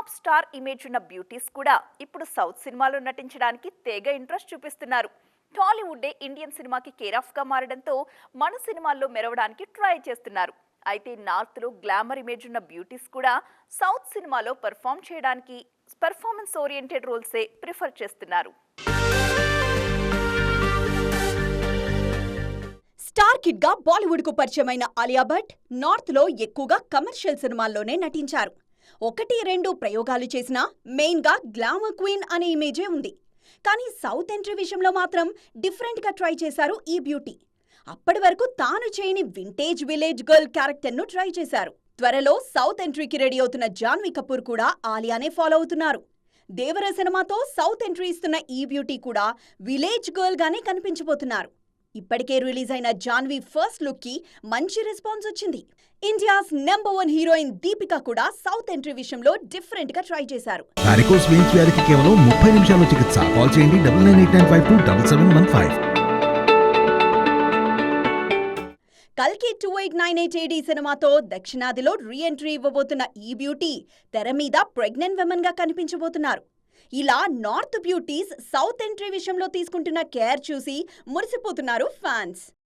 Top star image ఉన్న beauties కూడా ఇప్పుడు సౌత్ సినిమాలో నటించడానికి తెగ ఇంట్రెస్ట్ చూపిస్తున్నారు. టాలీవుడ్డే ఇండియన్ సినిమాకి కేర్ ఆఫ్ గా మారడంతో మన సినిమాల్లో మెరవడానికి ట్రై చేస్తున్నారు. అయితే నార్త్ లో గ్లామర్ ఇమేజ్ ఉన్న బ్యూటీస్ కూడా సౌత్ సినిమాలో పర్ఫామ్ చేయడానికి పర్ఫార్మెన్స్ ఓరియంటెడ్ రోల్సే ప్రిఫర్ చేస్తున్నారు. స్టార్ కిడ్ గా బాలీవుడ్ కు పరిచయమైన ఆలియా భట్ నార్త్ లో ఎక్కువగా కమర్షియల్ సినిమాల్లోనే నటించారు. 1-2 ప్రయోగాలు చేసినా మెయిన్ గా గ్లామర్ క్వీన్ అనే ఇమేజే ఉంది. కానీ సౌత్ ఎంట్రీ విషయంలో మాత్రం డిఫరెంట్ గా ట్రై చేశారు ఈ బ్యూటీ. అప్పటి వరకు తాను చేయని వింటేజ్ విలేజ్ గర్ల్ క్యారెక్టర్ ను ట్రై చేశారు. త్వరలో సౌత్ ఎంట్రీకి రెడీ అవుతున్న జాన్వీ కపూర్ కూడా ఆలియానే ఫాలో అవుతున్నారు. దేవర సినిమాతో సౌత్ ఎంట్రీ ఇస్తున్న ఈ బ్యూటీ కూడా విలేజ్ గర్ల్ గానే కనిపించబోతున్నారు. ఇప్పటికే రిలీజ్ అయిన జాన్వీ ఫస్ట్ లుక్ కి మంచి రెస్పాన్స్ వచ్చింది. ఇండియాస్ నెంబర్ 1 హీరోయిన్ దీపిక కూడా సౌత్ ఎంట్రీ విషయంలో డిఫరెంట్ గా ట్రై చేశారు. వారికోస్ వెయిన్స్ వ్యాధికి కేవలం 30 నిమిషాల్లో చికిత్స. కాల్ చేయండి 9989527715. కల్కి 2898 AD సినిమాతో దక్షిణాదిలో రీ ఎంట్రీ ఇవ్వబోతున్న ఈ బ్యూటీ తెర మీద ప్రెగ్నెంట్ విమెన్ గా కనిపించబోతున్నారు. ఇలా నార్త్ బ్యూటీస్ సౌత్ ఎంట్రీ విషయంలో తీసుకుంటున్న కేర్ చూసి మురిసిపోతున్నారు ఫ్యాన్స్.